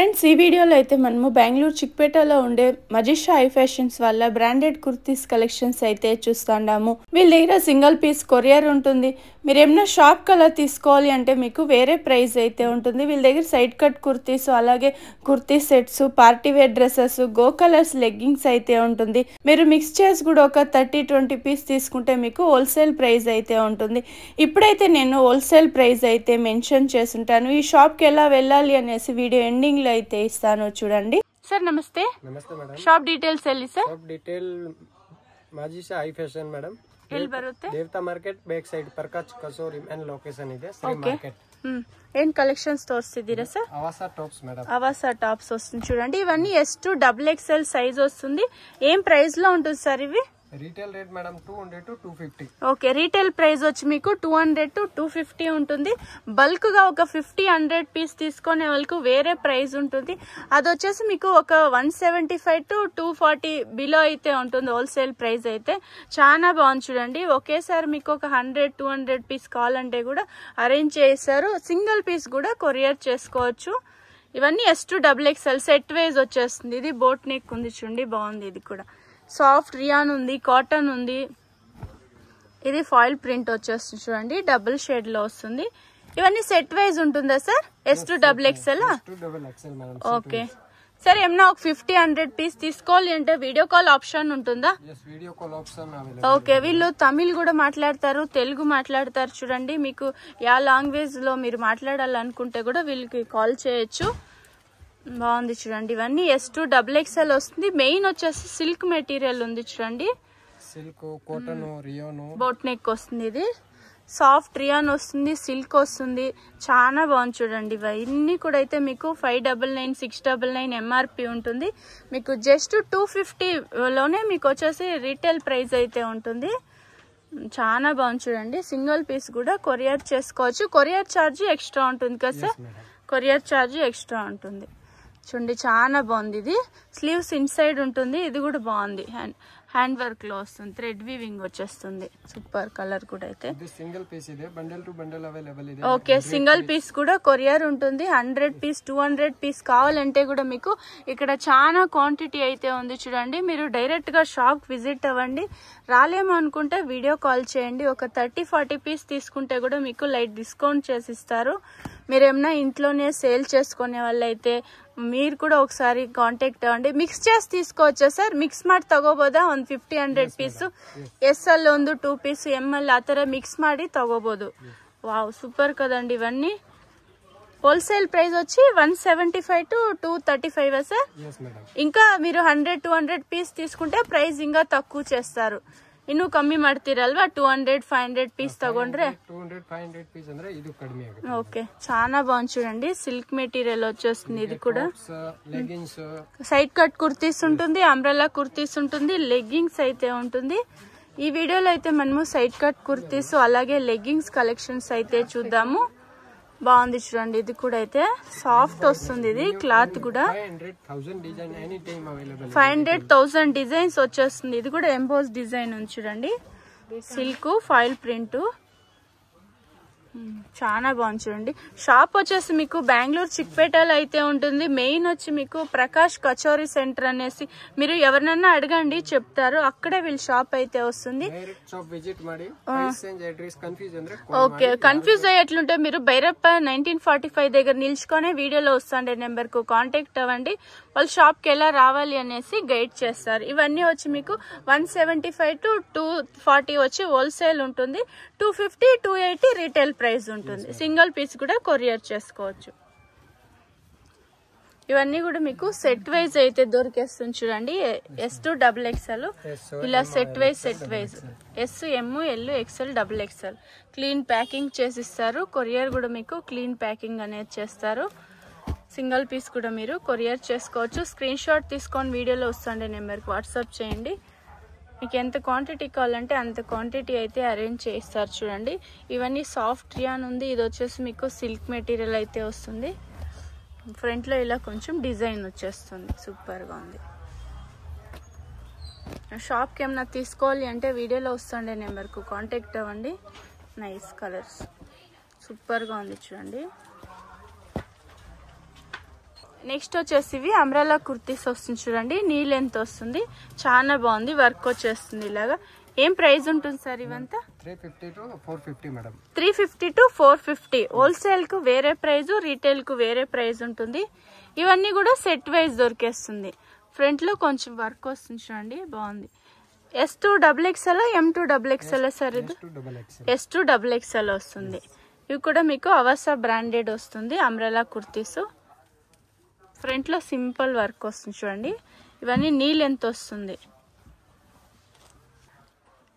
Friends, ఈ వీడియోలో అయితే మనము బెంగళూరు చిక్పేటలో ఉండే మజిషా ఐ ఫ్యాషన్స్ వల్ల బ్రాండెడ్ కుర్తీస్ కలెక్షన్స్ అయితే చూస్తున్నాము. వీళ్ళ దగ్గర సింగిల్ పీస్ కొరియర్ ఉంటుంది. మీరు ఏమైనా షాప్ కలర్ తీసుకోవాలి అంటే మీకు వేరే ప్రైస్ అయితే ఉంటుంది. వీళ్ళ దగ్గర సైడ్ కట్ కుర్తీస్, అలాగే kurti sets, party wear dresses, go colours leggings అయితే ఉంటుంది. మీరు మిక్స్ చేసి కూడా ఒక 30-20 పీస్ తీసుకుంటే మీకు హోల్సేల్ ప్రైస్ అయితే ఉంటుంది. ఇప్పుడైతే నేను హోల్సేల్ ప్రైస్ అయితే మెన్షన్ చేసుంటాను. ఈ షాప్కి ఎలా వెళ్ళాలి అనేసి వీడియో ఎండింగ్ అయితే ఇస్తాను చూడండి. సార్ నమస్తే. ನಮಸ್ತೆ ಮೇಡಮ್. ಶಾಪ್ ಡೀಟೇಲ್ಸ್ ಹೇಳಿ ಸರ್. ಶಾಪ್ ಡೀಟೇಲ್ ಮಾಜಿಶಾ ಐ ಫ್ಯಾಷನ್ ಮೇಡಮ್. ಎಲ್ಲಿ ಬರುತ್ತೆ? Devata market back side Prakash ಕಸೋರಿ ಮೇನ್ ಲೊಕೇಶನ್ ಇದೆ. ಶ್ರೀ ಮಾರ್ಕೆಟ್. ఏం కలెక్షన్స్ తోరుస్తున్నారా సార్? అవాసా టాప్స్ మేడం. అవాసా టాప్స్ వస్తుంది చూడండి. ఇవన్నీ S2 XXL సైజ్ వస్తుంది. ఏం ప్రైస్ లో ఉంటుంది సార్ ఇవి? Retail rate madam 200 to 250. Okay, retail price వచ్చి మీకు 200 to 250 ఉంటుంది. బల్క్ గా ఒక 50-100 పీస్ తీసుకునే వాళ్ళకు వేరే ప్రైస్ ఉంటుంది. అది వచ్చేసి మీకు ఒక 175 to 240 బిలో అయితే ఉంటుంది హోల్సేల్ ప్రైస్ అయితే. చాలా బాగుంది చూడండి. ఒకేసారి మీకు ఒక 100-200 పీస్ కావాలంటే కూడా అరేంజ్ చేస్తారు. సింగిల్ పీస్ కూడా కొరియర్ చేసుకోవచ్చు. ఇవన్నీ S2 XXL సెట్ వైజ్ వచ్చేస్తుంది. ఇది బోట్ నెక్ ఉంది చూడండి, బాగుంది. ఇది కూడా సాఫ్ట్ రియాన్ ఉంది, కాటన్ ఉంది. ఇది ఫాయిల్ ప్రింట్ వచ్చేస్తుంది చూడండి, డబుల్ షేడ్ లో వస్తుంది. ఇవన్నీ సెట్ వైజ్ ఉంటుందా sir? S2 XXL. Okay sir, ఏమన్నా ఒక 50-100 పీస్ తీసుకోవాలి అంటే వీడియో కాల్ ఆప్షన్ ఉంటుందా? ఓకే, వీళ్ళు తమిళ్ కూడా మాట్లాడతారు, తెలుగు మాట్లాడతారు చూడండి. మీకు యా లాంగ్వేజ్ లో మీరు మాట్లాడాలనుకుంటే కూడా వీళ్ళకి కాల్ చేయొచ్చు. బాగుంది చూడండి. ఇవన్నీ S2 XXL వస్తుంది. మెయిన్ వచ్చేసి సిల్క్ మెటీరియల్ ఉంది చూడండి. Silk, cotton, rayon, boat neck వస్తుంది. ఇది సాఫ్ట్ రియాన్ వస్తుంది, సిల్క్ వస్తుంది. చాలా బాగుంది చూడండి. ఇవన్నీ కూడా అయితే మీకు 599, 699 MRP ఉంటుంది. మీకు జస్ట్ 250 లోనే మీకు వచ్చేసి రీటైల్ ప్రైస్ అయితే ఉంటుంది. చాలా బాగుంది చూడండి. సింగిల్ పీస్ కూడా కొరియర్ చేసుకోవచ్చు. కొరియర్ ఛార్జ్ ఎక్స్ట్రా ఉంటుంది కదా సార్? కొరియర్ ఛార్జ్ ఎక్స్ట్రా ఉంటుంది చూడండి. చాలా బాగుంది. ఇది స్లీవ్స్ ఇన్సైడ్ ఉంటుంది. ఇది కూడా బాగుంది. హ్యాండ్ వర్క్ లో వస్తుంది, థ్రెడ్ వీవింగ్ వచ్చేస్తుంది. సూపర్ కలర్ కూడా అయితే. సింగిల్ పీస్ ಇದೆ, బండిల్ టు బండిల్ అవైలబుల్ ಇದೆ. ఓకే, సింగిల్ పీస్ కూడా కొరియర్ ఉంటుంది. 100 పీస్ 200 పీస్ కావాలంటే కూడా మీకు ఇక్కడ చాలా క్వాంటిటీ అయితే ఉంది చూడండి. మీరు డైరెక్ట్ గా షాప్ విజిట్ అవ్వండి. రాలేమో అనుకుంటే వీడియో కాల్ చేయండి. ఒక 30-40 పీస్ తీసుకుంటే కూడా మీకు లైట్ డిస్కౌంట్ చేసి ఇస్తారు. మీరేమన్నా ఇంట్లోనే సేల్ చేసుకునే వాళ్ళైతే మీరు కూడా ఒకసారి కాంటాక్ట్ అవ్వండి. మిక్స్ చేసి తీసుకోవచ్చా సార్? ಮಿಕ್ಸ್ ಮಾಡಿ ತಗೋಬೋದಾ? ಒಂದು 50-100 ಪೀಸು SL ಒಂದು 2 ಪೀಸು ML ಆ ಥರ ಮಿಕ್ಸ್ ಮಾಡಿ ತಗೋಬೋದು. వావ్, సూపర్ కదండి. ఇవన్నీ హోల్సేల్ ప్రైస్ వచ్చి 175 to 235 సార్? ఇంకా మీరు 100-200 పీస్ తీసుకుంటే ప్రైస్ ఇంకా తక్కువ చేస్తారు. ಇನ್ನೂ ಕಮ್ಮಿ ಮಾಡ್ತೀರಲ್ವಾ? 200-500 పీస్ తಗೊಂಡ್ರೆ 200-500 పీస్ ಅಂದ್ರೆ ಇದು ಕಡಿಮೆ ಆಗುತ್ತೆ. ఓకే, చాలా బాగుంది చూడండి. సిల్క్ మెటీరియల్ వచ్చేస్తుంది. ఇది కూడా లెగ్గింగ్స్, సైడ్ కట్ కుర్తీస్ ఉంటుంది, అంబ్రెల్లా కుర్తీస్ ఉంటుంది, లెగ్గింగ్స్ అయితే ఉంటుంది. ఈ వీడియోలో అయితే మనము సైడ్ కట్ కుర్తీస్ అలాగే లెగ్గింగ్స్ కలెక్షన్స్ అయితే చూద్దాము. బాగుంది చూడండి. ఇది కూడా అయితే సాఫ్ట్ వస్తుంది. ఇది క్లాత్ కూడా 500,000 డిజైన్స్ వచ్చేస్తుంది. ఇది కూడా ఎంబోస్ డిజైన్ ఉంది చూడండి. సిల్క్ ఫాయిల్ ప్రింట్ చాలా బాగుంది చూడండి. షాప్ వచ్చేసి మీకు బెంగళూరు చిక్పేటలో అయితే ఉంటుంది. మెయిన్ వచ్చి మీకు ప్రకాష్ కచోరీ సెంటర్ అనేసి మీరు ఎవరినన్నా అడగండి, చెప్తారు. అక్కడే వీళ్ళ షాప్ అయితే వస్తుంది. ఓకే, కన్ఫ్యూజ్ అయ్యేట్లుంటే మీరు భైరప్ప 1945 దగ్గర నిల్చుకొని వీడియోలో వస్తుండే నెంబర్ కు కాంటాక్ట్ అవ్వండి. వాళ్ళు షాప్ కి ఎలా రావాలి అనేసి గైడ్ చేస్తారు. ఇవన్నీ వచ్చి మీకు 175 to 240 వచ్చి హోల్సేల్ ఉంటుంది. 250-280 రీటైల్ ప్రైస్ ఉంటుంది. సింగిల్ పీస్ కూడా కొరియర్ చేసుకోవచ్చు. ఇవన్నీ కూడా మీకు సెట్ వైజ్ అయితే దొరికేస్తుంది చూడండి. S2 XXL ఇలా set wise S, M, L, XL, XXL clean packing చేసిస్తారు. కొరియర్ కూడా మీకు క్లీన్ ప్యాకింగ్ అనేది చేస్తారు. సింగిల్ పీస్ కూడా మీరు కొరియర్ చేసుకోవచ్చు. స్క్రీన్ షాట్ తీసుకొని వీడియోలో వస్తుండే నెంబర్కి వాట్సాప్ చేయండి. మీకు ఎంత క్వాంటిటీ కావాలంటే అంత క్వాంటిటీ అయితే అరేంజ్ చేస్తారు చూడండి. ఇవన్నీ సాఫ్ట్ రియాన్ ఉంది. ఇది వచ్చేసి మీకు సిల్క్ మెటీరియల్ అయితే వస్తుంది. ఫ్రంట్ లో ఇలా కొంచెం డిజైన్ వచ్చేస్తుంది. సూపర్ గా ఉంది. షాప్ కి ఏమన్నా తీసుకోవాలి అంటే వీడియోలో వస్తుండే నెంబర్ కు కాంటాక్ట్ అవ్వండి. నైస్ కలర్స్, సూపర్ గా ఉంది చూడండి. నెక్స్ట్ వచ్చేసి ఇవి అంబ్రెల్లా కుర్తీస్ వస్తుంది చూడండి. నీ లెంత్ వస్తుంది, చాలా బాగుంది. వర్క్ వచ్చేస్తుంది ఇలాగా. ఏం ప్రైస్ ఉంటుంది సార్ ఇవంతా? 350 to 450 మేడం. 350 to 450. హోల్సేల్ కు వేరే ప్రైస్, రీటైల్ కు వేరే ప్రైస్ ఉంటుంది. ఇవన్నీ కూడా సెట్ వైజ్ దొరికేస్తుంది. ఫ్రంట్ లో కొంచెం వర్క్ వస్తుంది చూడండి, బాగుంది. S2XXL M2XXL సార్ ఇది? S2XXL వస్తుంది. ఇవి కూడా మీకు అవసా బ్రాండెడ్ వస్తుంది. అంబ్రెల్లా కుర్తీస్ ఫ్రంట్ లో సింపుల్ వర్క్ వస్తుంది చూడండి. ఇవన్నీ నీ లెంత్ వస్తుంది.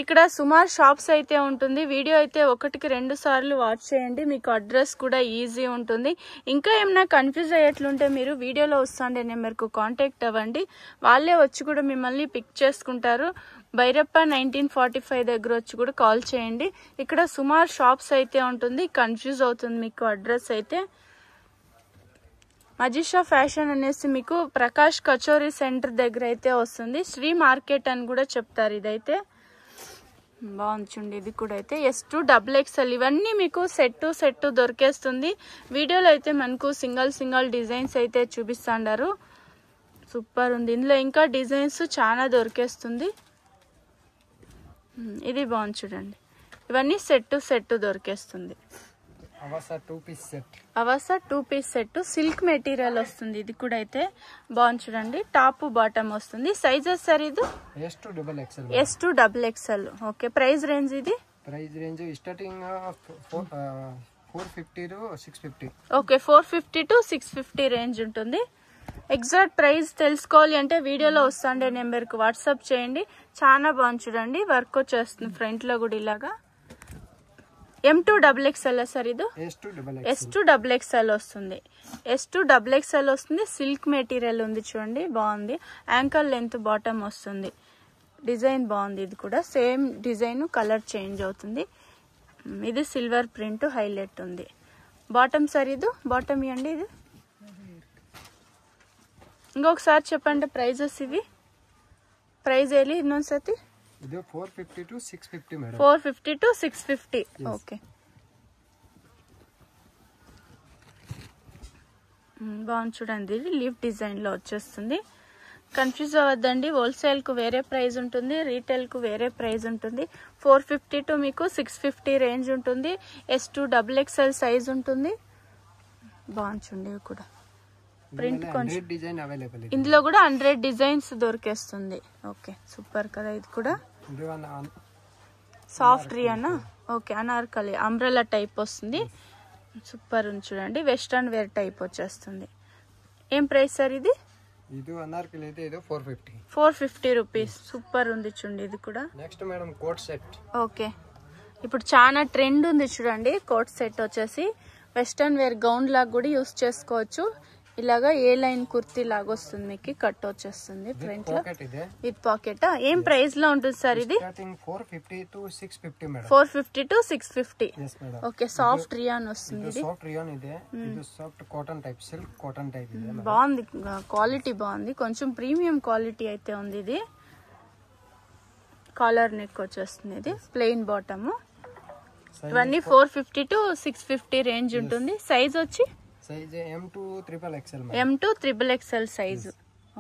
ఇక్కడ సుమార్ షాప్స్ అయితే ఉంటుంది. వీడియో అయితే 1-2 సార్లు వాచ్ చేయండి, మీకు అడ్రస్ కూడా ఈజీ ఉంటుంది. ఇంకా ఏమైనా కన్ఫ్యూజ్ అయ్యేట్లుంటే మీరు వీడియోలో వస్తుండే నెంబర్కు కాంటాక్ట్ అవ్వండి. వాళ్ళే వచ్చి కూడా మిమ్మల్ని పిక్ చేసుకుంటారు. భైరప్ప 1945 దగ్గర వచ్చి కూడా కాల్ చేయండి. ఇక్కడ సుమార్ షాప్స్ అయితే ఉంటుంది, కన్ఫ్యూజ్ అవుతుంది మీకు అడ్రస్ అయితే. మజిషా ఫ్యాషన్ అనేసి మీకు ప్రకాష్ కచోరీ సెంటర్ దగ్గర అయితే వస్తుంది. శ్రీ మార్కెట్ అని కూడా చెప్తారు. ఇదైతే బాగుంది చూడండి. ఇది కూడా అయితే S2XXL. ఇవన్నీ మీకు సెట్ దొరికేస్తుంది. వీడియోలో అయితే మనకు సింగల్ డిజైన్స్ అయితే చూపిస్తాండారు. సూపర్ ఉంది. ఇందులో ఇంకా డిజైన్స్ చాలా దొరికేస్తుంది. ఇది బాగుంది చూడండి. ఇవన్నీ set దొరికేస్తుంది. అవసా 2-piece set. అవసా 2-piece set silk material వస్తుంది. ఇది కూడా అయితే బాగుంది చూడండి. టాప్ బాటమ్ వస్తుంది. సైజెస్ సార్ ఇది? S2XXL. ఓకే. ప్రైస్ రేంజ్ ఇది? Price range starting 450 to 650. Okay, 450 to 650 range ఉంటుంది. ఎగ్జాక్ట్ ప్రైస్ తెలుసుకోవాలి అంటే వీడియోలో వస్తుండే నెంబర్కి వాట్సాప్ చేయండి. చాలా బాగుంది చూడండి. వర్క్ వచ్చేస్తుంది ఫ్రంట్ లో కూడా ఇలాగా. M2XXL సార్ ఇది? S2XXL వస్తుంది. S2XXL వస్తుంది. సిల్క్ మెటీరియల్ ఉంది చూడండి, బాగుంది. యాంకల్ లెంత్ బాటమ్ వస్తుంది. డిజైన్ బాగుంది. ఇది కూడా సేమ్ డిజైన్, కలర్ చేంజ్ అవుతుంది. ఇది సిల్వర్ ప్రింట్ హైలైట్ ఉంది. బాటమ్ సార్ ఇది? బాటమ్ ఇవ్వండి. ఇది ఇంకొకసారి చెప్పండి ప్రైజెస్. ఇవి ప్రైజ్ వెళ్ళి ఇన్నోసతి? ఇది 450 to 650 మేడం. 450 to 650. ఓకే, బాగుంది చూడండి. ఇది లీఫ్ డిజైన్ లో వచ్చేస్తుంది. కన్ఫ్యూజ్ అవ్వద్దండి. హోల్సేల్ కు వేరే ప్రైస్ ఉంటుంది, రీటైల్ కు వేరే ప్రైస్ ఉంటుంది. 450 to మీకు 650 రేంజ్ ఉంటుంది. S2XXL సైజ్ ఉంటుంది. బాగుంది చూడండి. ఇవి కూడా ప్రింట్ కొంచెం డిజైన్ అవైలబుల్. ఇందులో కూడా 100 డిజైన్స్ దొరికేస్తుంది. ఓకే, సూపర్ కదా. ఇది కూడా సాఫ్ట్ రియానా? ఓకే, అనార్కలి అంబ్రెల్లా టైప్ వస్తుంది. సూపర్ ఉంది చూడండి. వెస్టర్న్ వేర్ టైప్ వచ్చేస్తుంది. ఏం ప్రైస్ సార్ ఇది? ఇది అనార్కలి అయితే ఇది 450. 450 రూపీస్. సూపర్ ఉంది చూడండి. ఇది కూడా next madam coat set. Okay, ఇప్పుడు చాలా ట్రెండ్ ఉంది చూడండి. కోట్ సెట్ వచ్చేసి వెస్టర్న్ వేర్ గౌన్ లాగా కూడా యూస్ చేసుకోవచ్చు. ఇలాగా ఏ లైన్ కుర్తీ లాగా వస్తుంది, మీకు కట్ వచ్చేస్తుంది ఫ్రంట్ లో విత్ పాకెట్. ఏం ప్రైస్ లో ఉంటుంది సార్ ఇది? 450 to 650 madam. 450 to 650. Okay, soft rayon వస్తుంది. ఇది సాఫ్ట్ రియాన్ ఇది. ఇది soft cotton type, silk cotton type ఇది. బాగుంది, క్వాలిటీ బాగుంది. కొంచెం ప్రీమియం క్వాలిటీ అయితే ఉంది. ఇది కాలర్ నెక్ వచ్చేస్తుంది. ఇది ప్లెయిన్ బాటమ్. ఇవన్నీ 450 to 650 రేంజ్ ఉంటుంది. సైజ్ వచ్చి సైజ్ M2XXL. M2XXL size.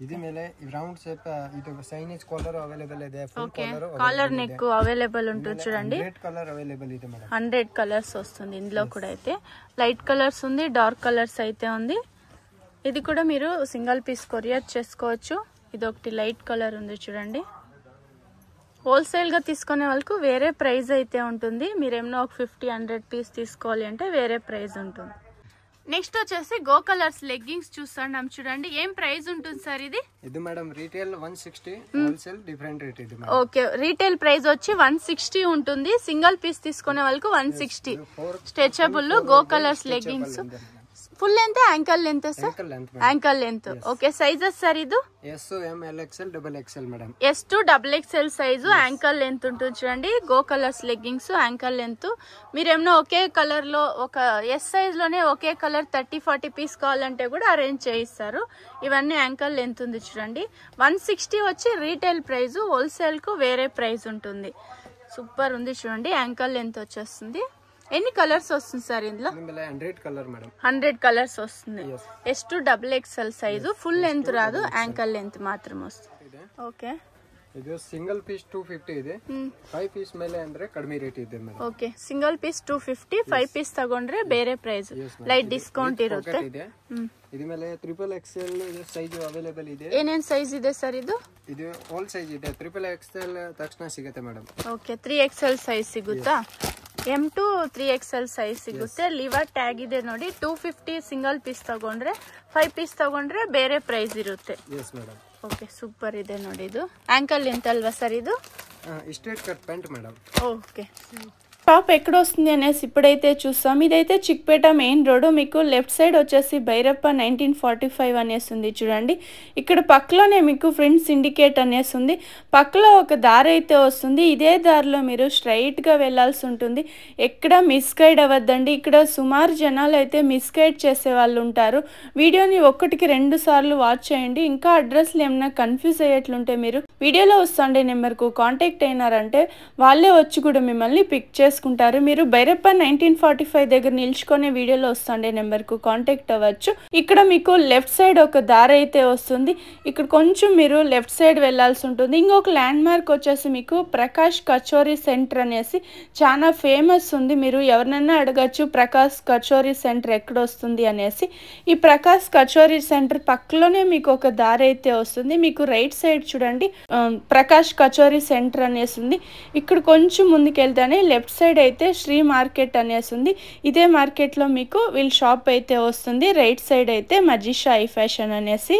ఇది ಮೇಲೆ రౌండ్ షేప్. ఇది సైనిజ్ కాలర్ అవైలబుల్ ಇದೆ. Full caller, collar neck available ఉంటుంది చూడండి. 100 కలర్ అవైలబుల్ ಇದೆ మేడం. 100 కలర్స్ వస్తుంది ఇందులో కూడా. అయితే లైట్ కలర్స్ ఉంది, డార్క్ కలర్స్ అయితే ఉంది. ఇది కూడా మీరు సింగిల్ పీస్ కొరియర్ చేసుకోవచ్చు. ఇది ఒకటి లైట్ కలర్ ఉంది చూడండి. హోల్సేల్ గా తీసుకునే వాళ్ళకు వేరే ప్రైస్ అయితే ఉంటుంది. మీరేమో ఒక 50-100 పీస్ తీసుకోవాలి అంటే వేరే ప్రైస్ ఉంటుంది. నెక్స్ట్ వచ్చేసి గో కలర్స్ లెగ్గింగ్స్ చూస్తున్నాం చూడండి. ఏం ప్రైస్ ఉంటుంది సార్ ఇది? ఇది madam retail 160, wholesale different rate ఇది. ఓకే, రీటైల్ ప్రైస్ వచ్చి 160 ఉంటుంది. సింగిల్ పీస్ తీసుకునే వాళ్ళకు 160. Stretchable go colours leggings. Full length, ankle length sir? Ankle length. Okay, sizes sir ఇది? S2XXL madam. S2XXL size, ankle length ఉంటుంది చూడండి. Go colours leggings, ankle length. మీరేమన్నా ఒకే colour లో ఒక ఎస్ సైజ్ లోనే ఒకే కలర్ 30-40 పీస్ కావాలంటే కూడా అరేంజ్ చేయిస్తారు. ఇవన్నీ యాంకల్ లెంత్ ఉంది చూడండి. 160 వచ్చి రీటైల్ ప్రైస్, హోల్సేల్ కు వేరే ప్రైస్ ఉంటుంది. సూపర్ ఉంది చూడండి. యాంకల్ లెంత్ వచ్చేస్తుంది. ఎన్ని కలర్స్ వస్తుంది సార్ ఇందులో? 100 కలర్ మేడం. 100 కలర్స్ వస్తుంది. S2 XXL size, full length రాదు, యాంకల్ లెంత్ మాత్రం వస్తుంది. ఓకే, ಇದು ಸಿಂಗಲ್ ಪೀಸ್ 250 ಇದೆ. 5 ಪೀಸ್ ಮೇಲೆ ಅಂದ್ರೆ ಕಡಿಮೆ ರೇಟ್ ಇದೆ madam. Okay, single piece 250, 5 piece ತಗೊಂಡ್ರೆ ಬೇರೆ ಪ್ರೈಸ್, ಲೈಟ್ ಡಿಸ್ಕೌಂಟ್ ಇರುತ್ತೆ. ಇದ್ರ ಮೇಲೆ XXL ಸೈಜ್ ಅವೈಲೇಬಲ್ ಇದೆ. ಏನೇನ್ ಸೈಜ್ ಇದೆ ಸರ್ ಇದು? ಇದು ಆಲ್ ಸೈಜ್ ಇದೆ. XXL ತಕ್ಷಣ ಸಿಗುತ್ತೆ ಮೇಡಂ. ಓಕೆ, 3XL ಸೈಜ್ ಸಿಗುತ್ತಾ? M to 3XL ಸೈಜ್ ಸಿಗುತ್ತೆ. ಲಿವರ್ ಟ್ಯಾಗ್ ಇದೆ ನೋಡಿ. 250 ಸಿಂಗಲ್ ಪೀಸ್ ತಗೊಂಡ್ರೆ, 5 ಪೀಸ್ ತಗೊಂಡ್ರೆ ಬೇರೆ ಪ್ರೈಸ್ ಇರುತ್ತೆ. S madam. ಓಕೆ, ಸೂಪರ್ ಇದೆ ನೋಡಿ. ಇದು యాంకల్ లెంత్ అల్వా సార్? ఇది straight cut pant madam. Okay, shop ఎక్కడ వస్తుంది అనేసి ఇప్పుడైతే చూస్తాం. ఇదైతే చిక్పేట మెయిన్ రోడ్. మీకు లెఫ్ట్ సైడ్ వచ్చేసి భైరప్ప 1945 అనేసి ఉంది చూడండి. ఇక్కడ పక్కలోనే మీకు ఫ్రెండ్స్ సిండికేట్ అనేసి ఉంది. పక్కలో ఒక దారి అయితే వస్తుంది. ఇదే దారిలో మీరు స్ట్రైట్గా వెళ్ళాల్సి ఉంటుంది. ఎక్కడ మిస్గైడ్ అవ్వద్దండి. ఇక్కడ సుమారు జనాలు అయితే మిస్గైడ్ చేసే వాళ్ళు ఉంటారు. వీడియోని 1-2 సార్లు వాచ్ చేయండి. ఇంకా అడ్రస్లు ఏమైనా కన్ఫ్యూజ్ అయ్యేట్లుంటే మీరు వీడియోలో వస్తుండే నెంబర్కు కాంటాక్ట్ అయినారంటే వాళ్ళే వచ్చి కూడా మిమ్మల్ని పిక్ చేసుకుంటారు. మీరు భైరప్ప 1945 దగ్గర నిల్చుకునే వీడియోలో వస్తుండే నెంబర్కు కాంటాక్ట్ అవ్వచ్చు. ఇక్కడ మీకు లెఫ్ట్ సైడ్ ఒక దారి అయితే వస్తుంది. ఇక్కడ కొంచెం మీరు లెఫ్ట్ సైడ్ వెళ్ళాల్సి ఉంటుంది. ఇంకొక ల్యాండ్ మార్క్ వచ్చేసి మీకు ప్రకాష్ కచోరీ సెంటర్ అనేసి చాలా ఫేమస్ ఉంది. మీరు ఎవరినైనా అడగచ్చు ప్రకాష్ కచోరీ సెంటర్ ఎక్కడ వస్తుంది అనేసి. ఈ ప్రకాష్ కచోరీ సెంటర్ పక్కలోనే మీకు ఒక దారి అయితే వస్తుంది. మీకు రైట్ సైడ్ చూడండి ప్రకాష్ కచోరీ సెంటర్ అనేసి ఉంది. ఇక్కడ కొంచెం ముందుకెళ్తేనే లెఫ్ట్ సైడ్ అయితే శ్రీ మార్కెట్ అనేసి ఉంది. ఇదే మార్కెట్లో మీకు వీళ్ళ షాప్ అయితే వస్తుంది. రైట్ సైడ్ అయితే మజీషా ఐ ఫ్యాషన్ అనేసి.